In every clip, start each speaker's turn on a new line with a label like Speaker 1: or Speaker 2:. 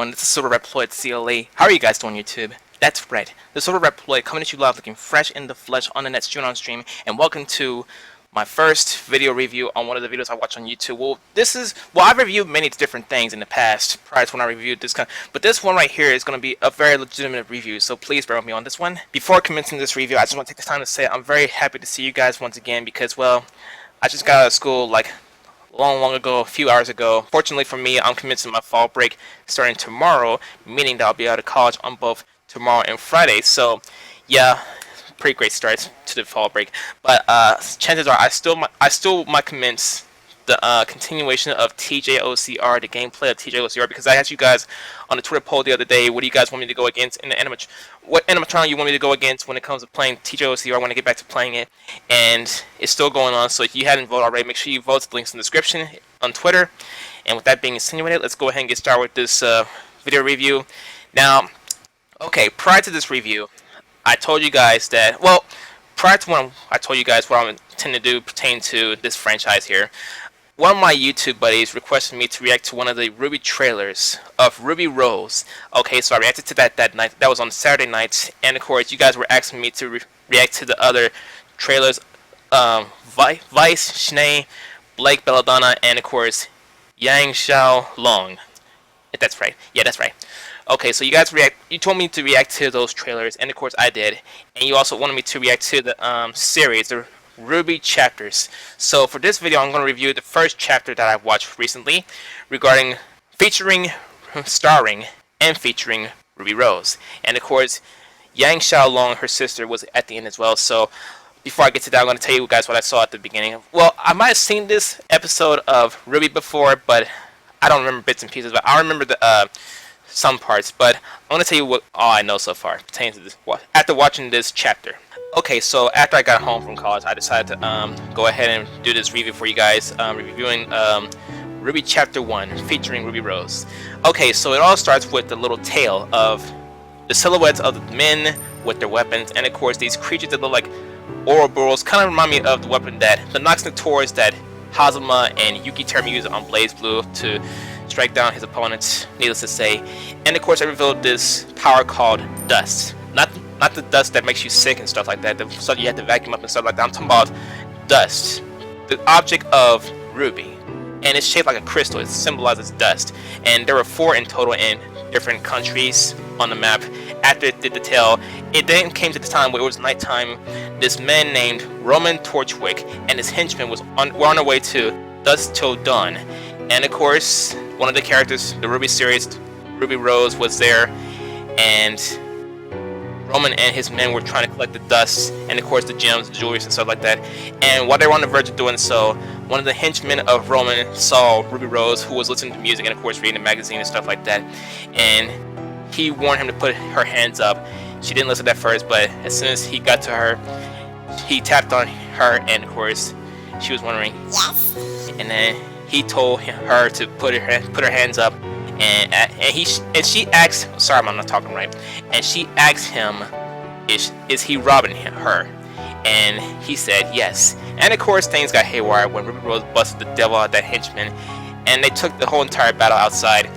Speaker 1: everyone, this is Silver Reploid CLA. How are you guys doing, YouTube? That's right, the Silver Reploid coming at you live looking fresh in the flesh on the net, streaming on stream, and welcome to my first video review on one of the videos I watch on YouTube. Well, I've reviewed many different things in the past prior to when I reviewed this but this one right here is going to be a very legitimate review, so please bear with me on this one. Before commencing this review, I just want to take the time to say I'm very happy to see you guys once again because, well, I just got out of school like long ago, a few hours ago. Fortunately for me, I'm commencing my fall break starting tomorrow, meaning that I'll be out of college on both tomorrow and Friday. So yeah, pretty great start to the fall break. But chances are I still might commence the continuation of TJOCR, the gameplay of TJOCR, because I asked you guys on the Twitter poll the other day, what do you guys want me to go against in the what animatronic you want me to go against when it comes to playing TJOCR. I want to get back to playing it, and it's still going on. So if you hadn't voted already, make sure you vote. The links in the description on Twitter. And with that being insinuated, let's go ahead and get started with this video review. Now, okay, prior to this review, I told you guys that, well, prior to when I told you guys what I intend to do pertaining to this franchise here, one of my YouTube buddies requested me to react to one of the RWBY trailers of RWBY Rose. Okay, so I reacted to that night. That was on Saturday night, and of course, you guys were asking me to react to the other trailers, Vice, Shanae, Blake Belladonna, and of course, Yang Xiao Long. If that's right. Yeah, that's right. Okay, so you told me to react to those trailers, and of course I did. And you also wanted me to react to the series, the RWBY chapters. So for this video, I'm going to review the first chapter that I watched recently, starring and featuring RWBY Rose. And of course, Yang Xiao Long, her sister, was at the end as well. So before I get to that, I'm going to tell you guys what I saw at the beginning. Well, I might have seen this episode of RWBY before, but I don't remember bits and pieces. But I remember the some parts. But I'm going to tell you what all I know so far pertaining to this after watching this chapter. Okay, so after I got home from college, I decided to go ahead and do this review for you guys, reviewing RWBY Chapter 1, featuring RWBY Rose. Okay, so it all starts with the little tale of the silhouettes of the men with their weapons, and of course these creatures that look like Ouroboros kind of remind me of the weapon that the Nox Notorious that Hazama and Yuki Terumi used on Blaze Blue to strike down his opponents, needless to say. And of course I revealed this power called Dust. Not the dust that makes you sick and stuff like that, the stuff you have to vacuum up and stuff like that. I'm talking about dust, the object of RWBY, and it's shaped like a crystal. It symbolizes dust, and there were 4 in total in different countries on the map. After it did the tale, it then came to the time where it was nighttime. This man named Roman Torchwick and his henchmen were on their way to Dusk Till Dawn, and of course one of the characters, the RWBY series, RWBY Rose, was there, and Roman and his men were trying to collect the dust and of course the gems, the jewelry and stuff like that. And while they were on the verge of doing so, one of the henchmen of Roman saw RWBY Rose, who was listening to music and of course reading the magazine and stuff like that, and he warned him to put her hands up. She didn't listen at first, but as soon as he got to her, he tapped on her, and of course she was wondering yes, and then he told her to put her hands up. And she asked, sorry I'm not talking right, and she asked him, is he robbing her? And he said yes. And of course things got haywire when RWBY Rose busted the devil out of that henchman, and they took the whole entire battle outside.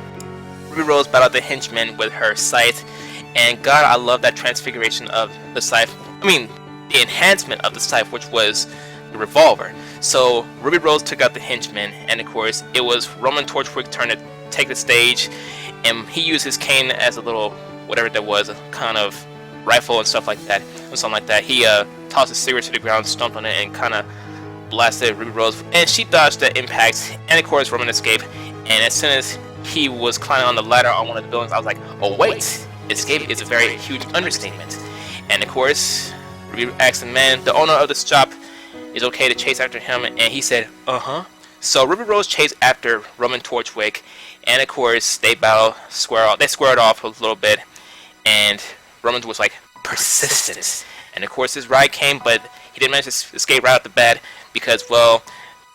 Speaker 1: RWBY Rose battled the henchman with her scythe, and God, I love that transfiguration of the scythe. I mean, the enhancement of the scythe, which was the revolver. So RWBY Rose took out the henchman, and of course it was Roman Torchwick's turn to take the stage, and he used his cane as a little whatever that was, a kind of rifle and stuff like that, or something like that. He tossed his cigarette to the ground, stomped on it, and kind of blasted RWBY Rose, and she dodged the impact, and of course Roman escaped. And as soon as he was climbing on the ladder on one of the buildings, I was like, oh wait, escape is a very huge understatement. And of course RWBY asked the man, the owner of the shop, is okay to chase after him, and he said so RWBY Rose chased after Roman Torchwick, and of course they squared off a little bit, and Roman was like persistent, and of course his ride came, but he didn't manage to escape right out the bat because, well,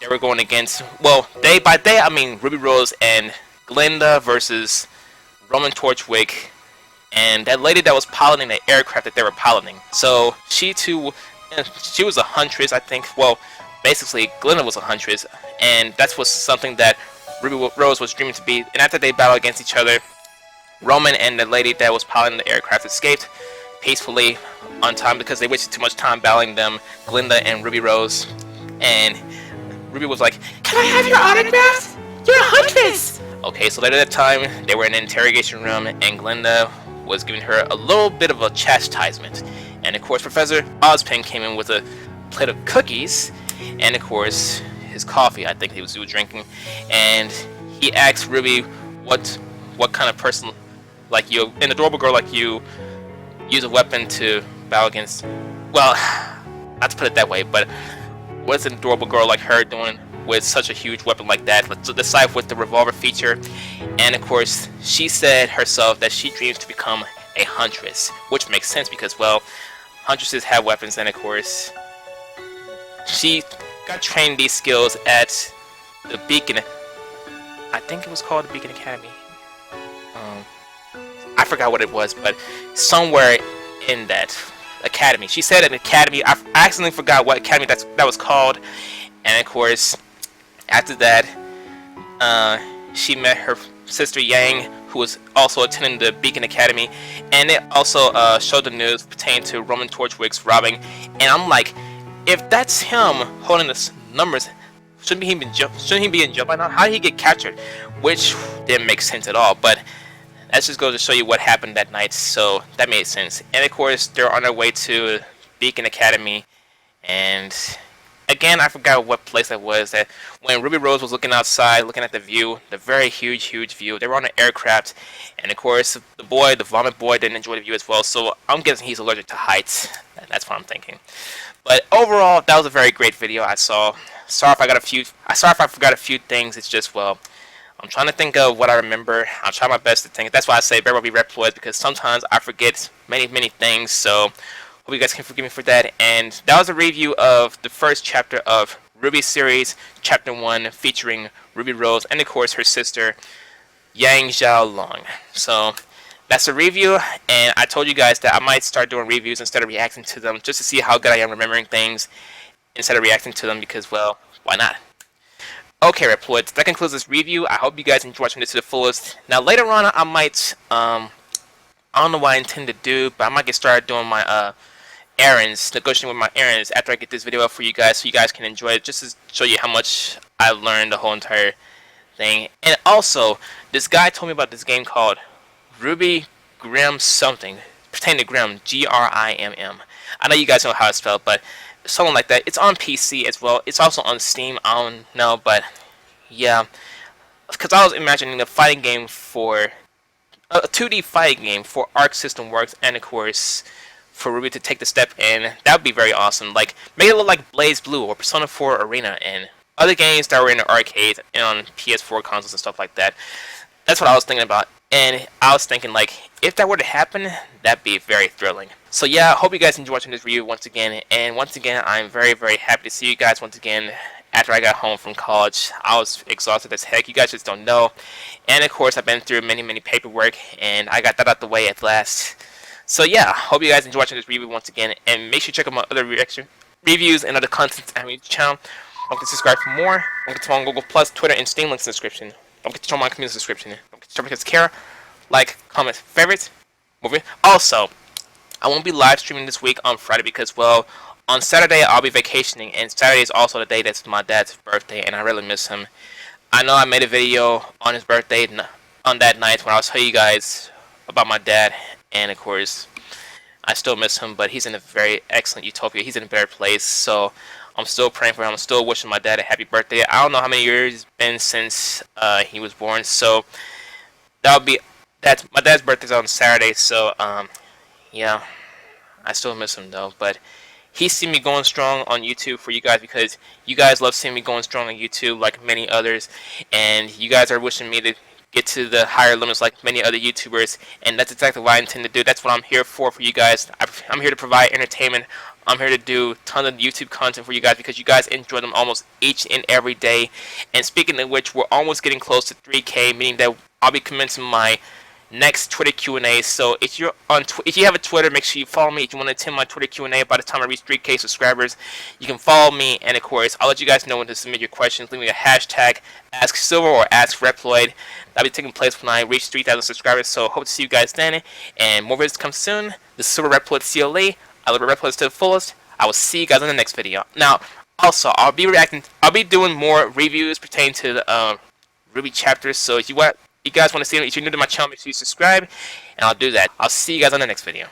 Speaker 1: they were going against, well, by they I mean RWBY Rose and Glinda versus Roman Torchwick and that lady that was piloting the aircraft that they were piloting. So she too, she was a huntress, I think. Well, basically Glinda was a huntress, and that was something that RWBY Rose was dreaming to be. And after they battled against each other, Roman and the lady that was piloting the aircraft escaped peacefully on time because they wasted too much time battling them, Glinda and Ruby Rose. And Ruby was like, "Can I have your autograph? You're a huntress!" Okay, so later that time, they were in an interrogation room, and Glinda was giving her a little bit of a chastisement. And of course, Professor Ozpin came in with a plate of cookies, and of course, his coffee, I think he was drinking. And he asked Ruby what kind of person like you, an adorable girl like you, use a weapon to battle against. Well, not to put it that way, but what's an adorable girl like her doing with such a huge weapon like that? Let's decide with the revolver feature. And of course, she said herself that she dreams to become a huntress, which makes sense because, well, huntresses have weapons, and of course, she got trained these skills at the Beacon. I think it was called the Beacon Academy. I forgot what it was, but somewhere in that academy. She said an academy. I accidentally forgot what academy that was called. And of course, after that, she met her sister Yang, who was also attending the Beacon Academy, and it also showed the news pertaining to Roman Torchwick's robbing. And I'm like, if that's him holding the numbers, shouldn't he be in jail by now? How did he get captured? Which didn't make sense at all. But that's just goes to show you what happened that night, so that made sense. And of course, they're on their way to Beacon Academy, and again, I forgot what place that was. That when Ruby Rose was looking outside, looking at the view, the very huge view, they were on an aircraft, and of course, the vomit boy, didn't enjoy the view as well. So I'm guessing he's allergic to heights. That's what I'm thinking. But overall, that was a very great video I saw. Sorry if I forgot a few things. It's just, well, I'm trying to think of what I remember. I'll try my best to think. That's why I say RWBY Reploids, because sometimes I forget many things. So hope you guys can forgive me for that. And that was a review of the first chapter of RWBY Series, Chapter 1, featuring Ruby Rose and of course her sister Yang Xiaolong. So that's a review, and I told you guys that I might start doing reviews instead of reacting to them, just to see how good I am remembering things instead of reacting to them, because, well, why not? Okay, Reploids, that concludes this review. I hope you guys enjoyed watching this to the fullest. Now, later on, I might, I don't know what I intend to do, but I might get started doing my, errands, negotiating with my errands after I get this video up for you guys, so you guys can enjoy it, just to show you how much I learned the whole entire thing. And also, this guy told me about this game called RWBY Grimm something, pertaining to Grimm, Grimm. I know you guys know how it's spelled, but something like that. It's on PC as well. It's also on Steam. I don't know, but yeah, because I was imagining a fighting game for a 2D fighting game for Arc System Works, and of course for RWBY to take the step in. That would be very awesome. Like, make it look like Blaze Blue or Persona 4 Arena and other games that were in the arcade and on PS4 consoles and stuff like that. That's what I was thinking about. And I was thinking, like, if that were to happen, that'd be very thrilling. So yeah, I hope you guys enjoyed watching this review once again. And once again, I'm very happy to see you guys once again. After I got home from college, I was exhausted as heck. You guys just don't know. And of course, I've been through many paperwork, and I got that out the way at last. So yeah, hope you guys enjoyed watching this review once again. And make sure you check out my other reviews and other content on my channel. Don't forget to subscribe for more. Don't forget to follow on Google+, Twitter, and Steam links in the description. Don't forget to join my community subscription. Don't forget to because care, like, comment, favorite, movie. Also, I won't be live streaming this week on Friday because, well, on Saturday I'll be vacationing, and Saturday is also the day that's my dad's birthday, and I really miss him. I know I made a video on his birthday on that night when I was telling you guys about my dad, and of course, I still miss him, but he's in a very excellent utopia. He's in a better place, so I'm still praying for him. I'm still wishing my dad a happy birthday. I don't know how many years it's been since he was born, so that's my dad's birthday's on Saturday, so yeah, I still miss him though. But he's seen me going strong on YouTube for you guys, because you guys love seeing me going strong on YouTube like many others, and you guys are wishing me to get to the higher limits like many other YouTubers, and that's exactly what I intend to do. That's what I'm here for you guys. I'm here to provide entertainment. I'm here to do tons of YouTube content for you guys, because you guys enjoy them almost each and every day. And speaking of which, we're almost getting close to 3K, meaning that I'll be commencing my next Twitter Q&A. So if you're on, if you have a Twitter, make sure you follow me. If you want to attend my Twitter Q&A by the time I reach 3K subscribers, you can follow me. And of course, I'll let you guys know when to submit your questions. Leave me a hashtag AskSilver or AskReploid. That'll be taking place when I reach 3,000 subscribers. So hope to see you guys then. And more videos come soon. This is Silver Reploid CLA. I love Reploids to the fullest. I will see you guys in the next video. Now, also, I'll be doing more reviews pertaining to the RWBY chapters. So if you guys want to see them, if you're new to my channel, make sure you subscribe, and I'll do that. I'll see you guys on the next video.